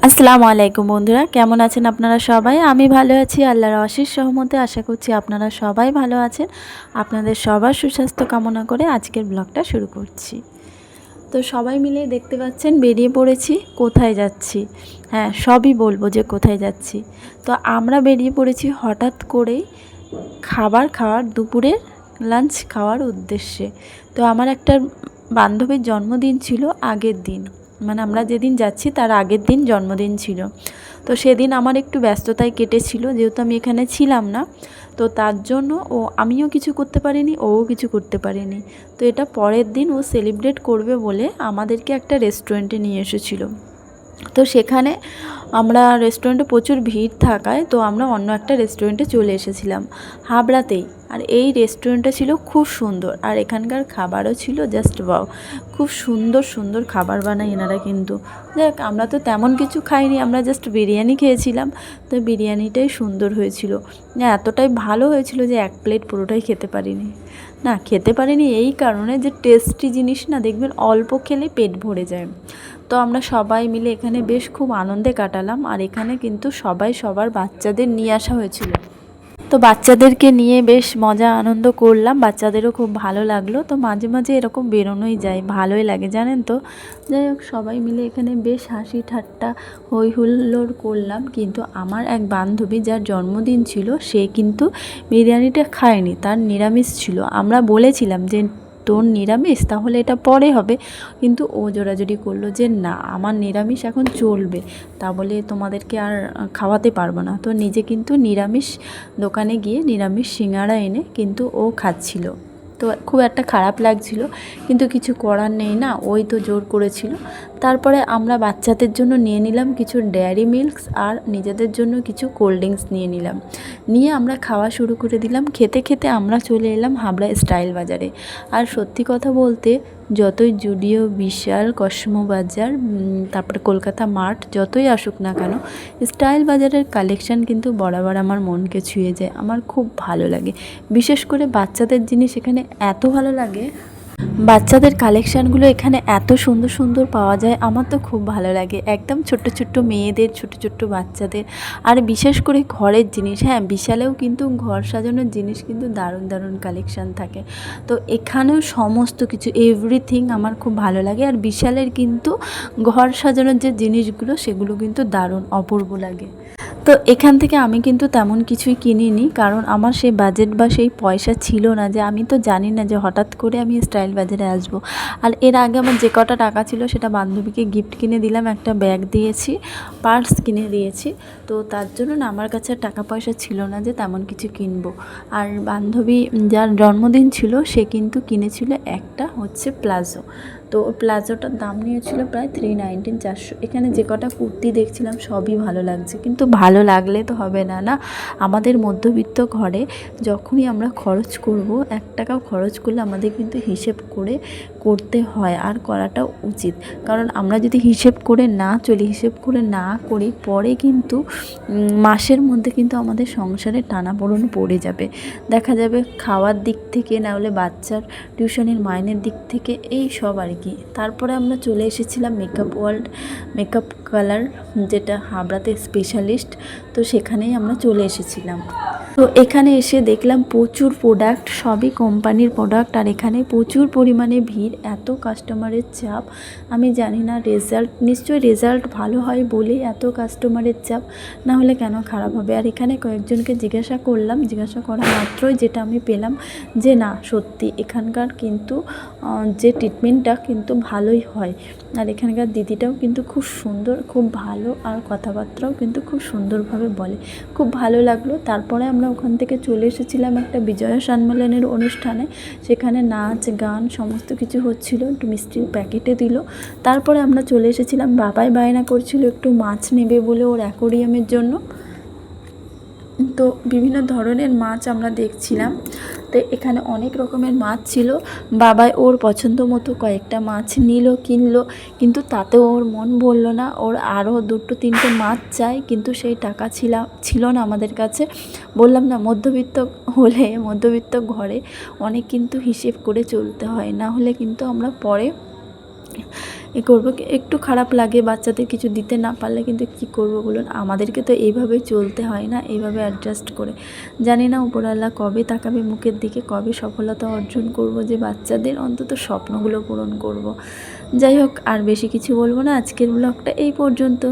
আসসালামু আলাইকুম বন্ধুরা, কেমন আছেন আপনারা সবাই? আমি ভালো আছি, আল্লাহর অশেষ সহমতে। আশা করছি আপনারা সবাই ভালো আছেন। আপনাদের সবার সুস্বাস্থ্য কামনা করে আজকের ব্লগটা শুরু করছি। তো সবাই মিলে দেখতে পাচ্ছেন বেরিয়ে পড়েছি। কোথায় যাচ্ছি? হ্যাঁ, সবই বলবো যে কোথায় যাচ্ছি। তো আমরা বেরিয়ে পড়েছি হঠাৎ করেই খাবার খাওয়ার, দুপুরের লাঞ্চ খাওয়ার উদ্দেশ্যে। তো আমার একটা বান্ধবীর জন্মদিন ছিল আগের দিন, মানে আমরা যেদিন যাচ্ছি তার আগের দিন জন্মদিন ছিল। তো সেদিন আমার একটু ব্যস্ততায় কেটেছিল, যেহেতু আমি এখানে ছিলাম না। তো তার জন্য আমিও কিছু করতে পারিনি, ওও কিছু করতে পারিনি। তো এটা পরের দিন ও সেলিব্রেট করবে বলে আমাদেরকে একটা রেস্টুরেন্টে নিয়ে এসেছিলো। তো সেখানে আমরা রেস্টুরেন্টে প্রচুর ভিড় থাকায় তো আমরা অন্য একটা রেস্টুরেন্টে চলে এসেছিলাম হাবড়াতেই। আর এই রেস্টুরেন্টটা ছিল খুব সুন্দর, আর এখানকার খাবারও ছিল জাস্ট ওয়াও। খুব সুন্দর সুন্দর খাবার বানায় এনারা। কিন্তু দেখ, আমরা তো তেমন কিছু খাইনি, আমরা জাস্ট বিরিয়ানি খেয়েছিলাম। তো বিরিয়ানিটাই সুন্দর হয়েছিল, এতটাই ভালো হয়েছিল যে এক প্লেট পুরোটাই খেতে পারিনি। না, খেতে পারিনি এই কারণে যে টেস্টি জিনিস না, দেখবেন অল্প খেলে পেট ভরে যায়। তো আমরা সবাই মিলে এখানে বেশ খুব আনন্দে কাটালাম। আর এখানে কিন্তু সবাই সবার বাচ্চাদের নিয়ে আসা হয়েছিল। তো বাচ্চাদেরকে নিয়ে বেশ মজা আনন্দ করলাম, বাচ্চাদেরও খুব ভালো লাগলো। তো মাঝে মাঝে এরকম বেরোনোই যায়, ভালোই লাগে জানেন তো। যাই হোক, সবাই মিলে এখানে বেশ হাসি ঠাট্টা হই হুল্লোড় করলাম। কিন্তু আমার এক বান্ধবী যার জন্মদিন ছিল, সে কিন্তু বিরিয়ানিটা খায়নি, তার নিরামিষ ছিল। আমরা বলেছিলাম যে তোর নিরামিষ, তাহলে এটা পরে হবে। কিন্তু ও জোরাজুরি করলো যে না, আমার নিরামিষ এখন চলবে, তা বলে তোমাদেরকে আর খাওয়াতে পারবো না। তো নিজে কিন্তু নিরামিষ দোকানে গিয়ে নিরামিষ সিঙ্গাড়া এনে কিন্তু ও খাচ্ছিল। তো খুব একটা খারাপ লাগছিল, কিন্তু কিছু করার নেই না, ওই তো জোর করেছিল। তারপরে আমরা বাচ্চাদের জন্য নিয়ে নিলাম কিছু ডেয়ারি মিল্কস, আর নিজেদের জন্য কিছু কোল্ড ড্রিঙ্কস নিয়ে নিলাম। নিয়ে আমরা খাওয়া শুরু করে দিলাম। খেতে খেতে আমরা চলে এলাম হাবড়া স্টাইল বাজারে। আর সত্যি কথা বলতে, যতই জুডিও, বিশাল, কসমো বাজার, তারপরে কলকাতা মার্ট যতই আসুক না কেন, স্টাইল বাজারের কালেকশান কিন্তু বরাবর আমার মনকে ছুঁয়ে যায়। আমার খুব ভালো লাগে, বিশেষ করে বাচ্চাদের জিনিস এখানে এত ভালো লাগে। বাচ্চাদের কালেকশানগুলো এখানে এত সুন্দর সুন্দর পাওয়া যায়, আমার তো খুব ভালো লাগে। একদম ছোট্ট ছোট্ট মেয়েদের, ছোট ছোট্ট বাচ্চাদের, আর বিশেষ করে ঘরের জিনিস। হ্যাঁ, বিশালেও কিন্তু ঘর সাজানোর জিনিস কিন্তু দারুণ দারুণ কালেকশান থাকে। তো এখানেও সমস্ত কিছু এভরিথিং আমার খুব ভালো লাগে। আর বিশালের কিন্তু ঘর সাজানোর যে জিনিসগুলো, সেগুলো কিন্তু দারুণ অপূর্ব লাগে। তো এখান থেকে আমি কিন্তু তেমন কিছুই কিনিনি, কারণ আমার সেই বাজেট বা সেই পয়সা ছিল না। যে আমি তো জানি না যে হঠাৎ করে আমি স্টাইল বাজারে আসবো। আর এর আগে আমার যে কটা টাকা ছিল সেটা বান্ধবীকে গিফট কিনে দিলাম, একটা ব্যাগ দিয়েছি, পার্স কিনে দিয়েছি। তো তার জন্য না আমার কাছে আর টাকা পয়সা ছিল না যে তেমন কিছু কিনবো। আর বান্ধবী যার জন্মদিন ছিল, সে কিন্তু কিনেছিল একটা হচ্ছে প্লাজো। তো প্লাজোটার দাম নিয়েছিল প্রায় 319, 400। এখানে যে কটা কুর্তি দেখছিলাম সবই ভালো লাগছে, কিন্তু ভালো লাগলে তো হবে না, না। আমাদের মধ্যবিত্ত ঘরে যখনই আমরা খরচ করব, 1 টাকাও খরচ করলে আমাদের কিন্তু হিসেব করে করতে হয়, আর করাটাও উচিত। কারণ আমরা যদি হিসেব করে না চলি, হিসেব করে না করি, পরে কিন্তু মাসের মধ্যে কিন্তু আমাদের সংসারে টানাপোড়েন পড়ে যাবে। দেখা যাবে খাওয়ার দিক থেকে, না হলে বাচ্চার টিউশনের মাইনের দিক থেকে, এই সব আর কি। তারপরে আমরা চলে এসেছিলাম মেকআপ ওয়ার্ল্ড, মেকআপ কালার, যেটা হাবড়াতে স্পেশালিস্ট। তো সেখানেই আমরা চলে এসেছিলাম। তো এখানে এসে দেখলাম প্রচুর প্রোডাক্ট, সবই কোম্পানির প্রোডাক্ট। আর এখানে প্রচুর পরিমাণে ভিড়, এত কাস্টমারের চাপ। আমি জানি না, নিশ্চয়ই রেজাল্ট ভালো হয় বলেই এত কাস্টমারের চাপ, না হলে কেন খারাপ হবে। আর এখানে কয়েকজনকে জিজ্ঞাসা করলাম, জিজ্ঞাসা করা মাত্রই যেটা আমি পেলাম যে না, সত্যি এখানকার কিন্তু যে ট্রিটমেন্টটা কিন্তু ভালোই হয়। আর এখানকার দিদিটাও কিন্তু খুব সুন্দর, খুব ভালো, আর কথাবার্তাও কিন্তু খুব সুন্দরভাবে বলে। খুব ভালো লাগলো। তারপরে আমরা ওখান থেকে চলে এসেছিলাম একটা বিজয়া সম্মেলনের অনুষ্ঠানে। সেখানে নাচ গান সমস্ত কিছু হচ্ছিল, একটু মিষ্টির প্যাকেটে দিল। তারপরে আমরা চলে এসেছিলাম, বাবাই বায়না করছিল একটু মাছ নেবে বলে ওর অ্যাকোরিয়ামের জন্য। তো বিভিন্ন ধরনের মাছ আমরা দেখছিলাম। তো এখানে অনেক রকমের মাছ ছিল। বাবাই ওর পছন্দ মতো কয়েকটা মাছ নিল, কিনলো, কিন্তু তাতেও ওর মন ভরল না। ওর আরও 2-3টে মাছ চাই, কিন্তু সেই টাকা ছিল না আমাদের কাছে। বললাম না, মধ্যবিত্ত হলে, মধ্যবিত্ত ঘরে অনেক কিন্তু হিসেব করে চলতে হয়, না হলে কিন্তু আমরা পরে এ করবো। একটু খারাপ লাগে বাচ্চাদের কিছু দিতে না পারলে, কিন্তু কি করব বলুন, আমাদেরকে তো এইভাবেই চলতে হয় না, এইভাবে অ্যাডজাস্ট করে। জানি না উপরওয়ালা কবে তাকাবে মুখের দিকে, কবে সফলতা অর্জন করব, যে বাচ্চাদের অন্তত স্বপ্নগুলো পূরণ করব। যাই হোক, আর বেশি কিছু বলবো না, আজকের ব্লগটা এই পর্যন্ত।